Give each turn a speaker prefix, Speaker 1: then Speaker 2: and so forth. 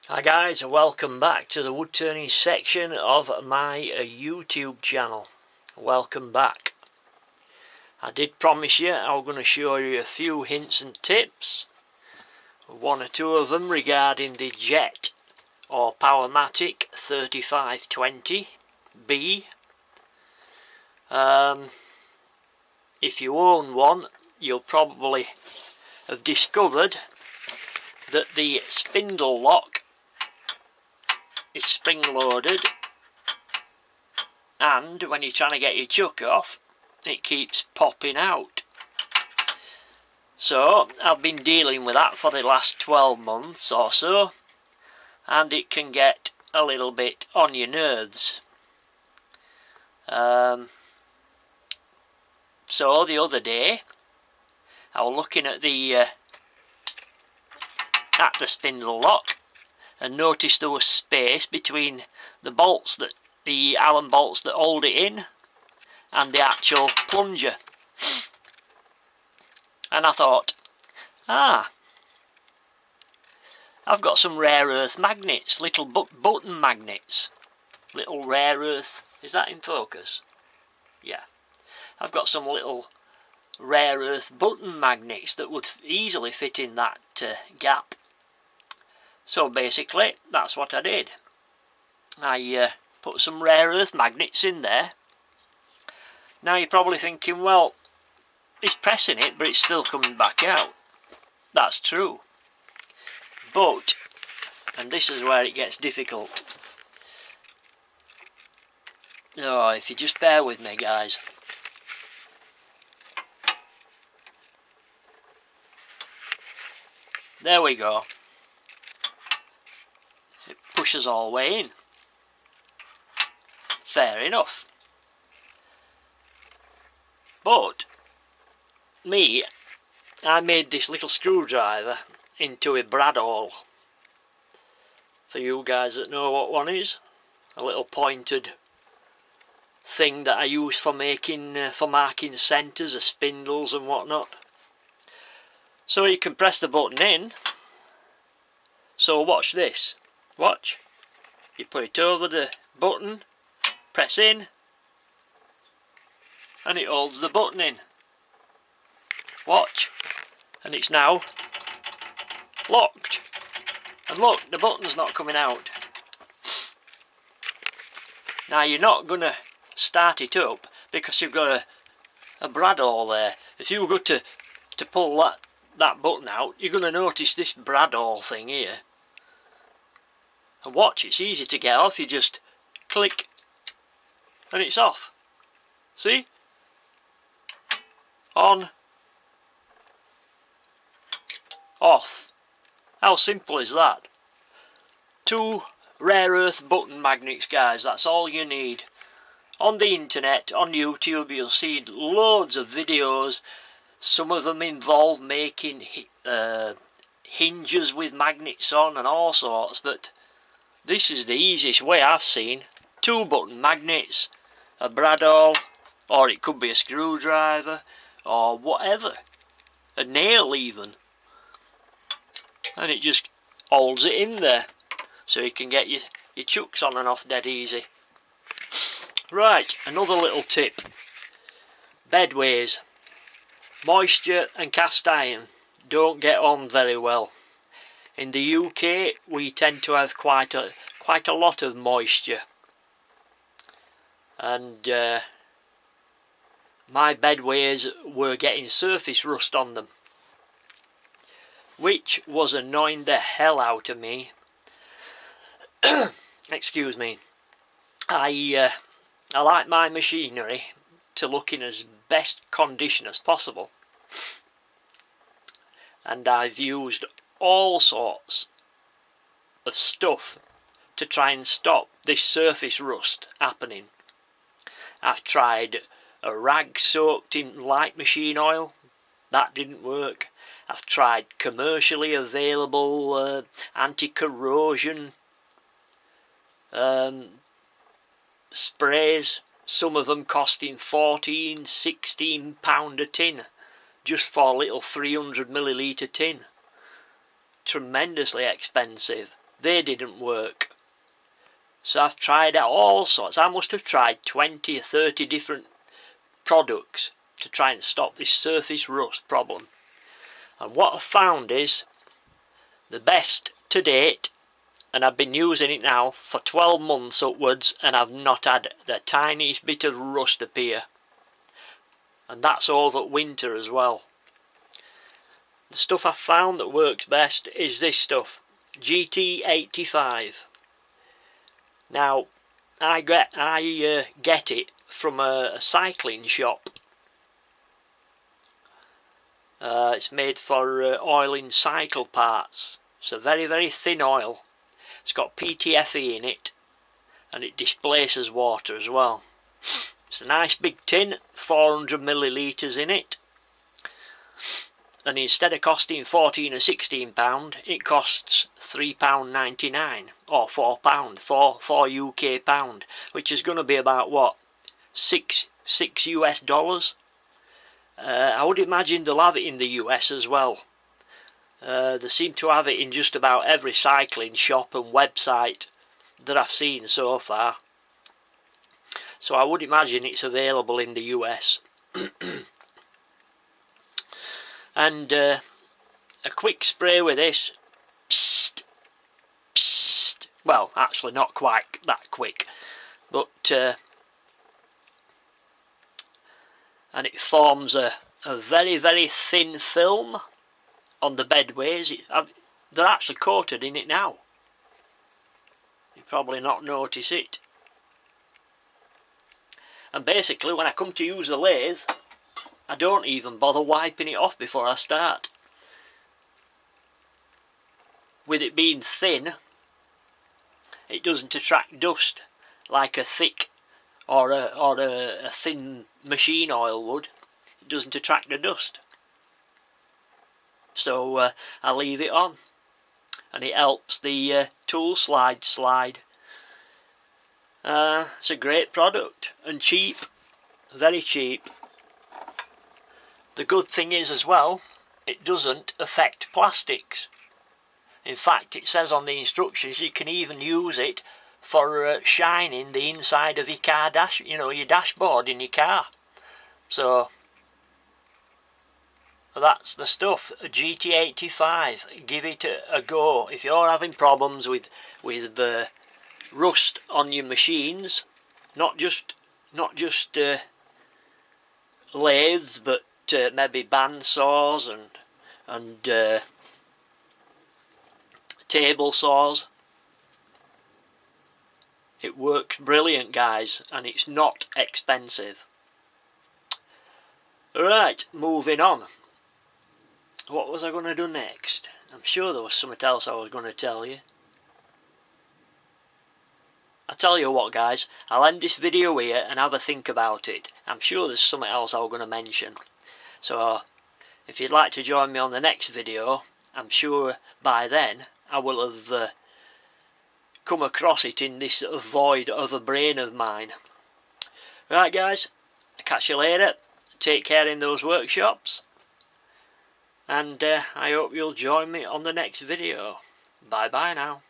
Speaker 1: Hi guys, and welcome back to the wood turning section of my YouTube channel. Welcome back. I did promise you I was going to show you a few hints and tips. One or two of them regarding the Jet or Powermatic 3520B. If you own one, you'll probably have discovered that the spindle lock is spring loaded, and when you're trying to get your chuck off it keeps popping out. So I've been dealing with that for the last 12 months or so, and it can get a little bit on your nerves. So the other day I was looking at the spindle lock and noticed there was space between the bolts, the Allen bolts that hold it in, and the actual plunger. And I thought, I've got some rare earth magnets, little button magnets, little rare earth. Is that in focus? Yeah. I've got some little rare earth button magnets that would easily fit in that gap. So basically that's what I did. I put some rare earth magnets in there. Now you're probably thinking, well, it's pressing it but it's still coming back out. That's true. But, and this is where it gets difficult. Oh, if you just bear with me guys. There we go. It pushes all the way in. Fair enough. But I made this little screwdriver into a bradawl. For you guys that know what one is, a little pointed thing that I use for marking centres of spindles and whatnot. So you can press the button in. So watch this. Watch. You put it over the button, press in, and it holds the button in. Watch. And it's now locked. And look, the button's not coming out. Now you're not going to start it up because you've got a bradawl there. If you go to pull that button out, you're going to notice this bradawl thing here. And watch, it's easy to get off. You just click and it's off. See? On, off. How simple is that? 2 rare earth button magnets guys, that's all you need. On the internet, on YouTube, you'll see loads of videos. Some of them involve making hinges with magnets on and all sorts, but this is the easiest way I've seen. 2 button magnets, a bradawl, or it could be a screwdriver, or whatever. A nail even. And it just holds it in there. So you can get your chucks on and off dead easy. Right, another little tip. Bedways. Moisture and cast iron don't get on very well. In the UK we tend to have quite a lot of moisture, and my bedways were getting surface rust on them, which was annoying the hell out of me. Excuse me. I like my machinery to look in as best condition as possible, and I've used all sorts of stuff to try and stop this surface rust happening. I've tried a rag soaked in light machine oil, that didn't work. I've tried commercially available anti-corrosion sprays, some of them costing £14–16 a tin, just for a little 300 millilitre tin. Tremendously expensive, they didn't work. So I've tried out all sorts. I must have tried 20 or 30 different products to try and stop this surface rust problem. And what I've found is the best to date, and I've been using it now for 12 months upwards, and I've not had the tiniest bit of rust appear. And that's over winter as well. The stuff I've found that works best is this stuff, GT85. Now, I get it from a cycling shop. It's made for oiling cycle parts. It's a very, very thin oil. It's got PTFE in it, and it displaces water as well. It's a nice big tin, 400 millilitres in it. And instead of costing £14 or £16, it costs £3.99 or £4, four UK pound, which is going to be about what, six US dollars. I would imagine they'll have it in the US as well. They seem to have it in just about every cycling shop and website that I've seen so far. So I would imagine it's available in the US. And a quick spray with this, psst, psst. Well, actually not quite that quick, but and it forms a very, very thin film on the bedways. They're actually coated in it now. You probably not notice it. And basically when I come to use the lathe, I don't even bother wiping it off before I start. With it being thin, it doesn't attract dust like a thick or a thin machine oil would. It doesn't attract the dust. So I leave it on, and it helps the tool slide. It's a great product and cheap, very cheap. The good thing is as well, it doesn't affect plastics. In fact, it says on the instructions you can even use it for shining the inside of your car your dashboard in your car. So that's the stuff, GT85. Give it a go if you're having problems with the rust on your machines. Not just lathes, but maybe band saws and table saws. It works brilliant, guys, and it's not expensive. Right, moving on. What was I going to do next? I'm sure there was something else I was going to tell you. I tell you what, guys, I'll end this video here and have a think about it. I'm sure there's something else I was going to mention. So if you'd like to join me on the next video, I'm sure by then I will have come across it in this void of a brain of mine. Right, guys, I'll catch you later. Take care in those workshops, and I hope you'll join me on the next video. Bye bye now.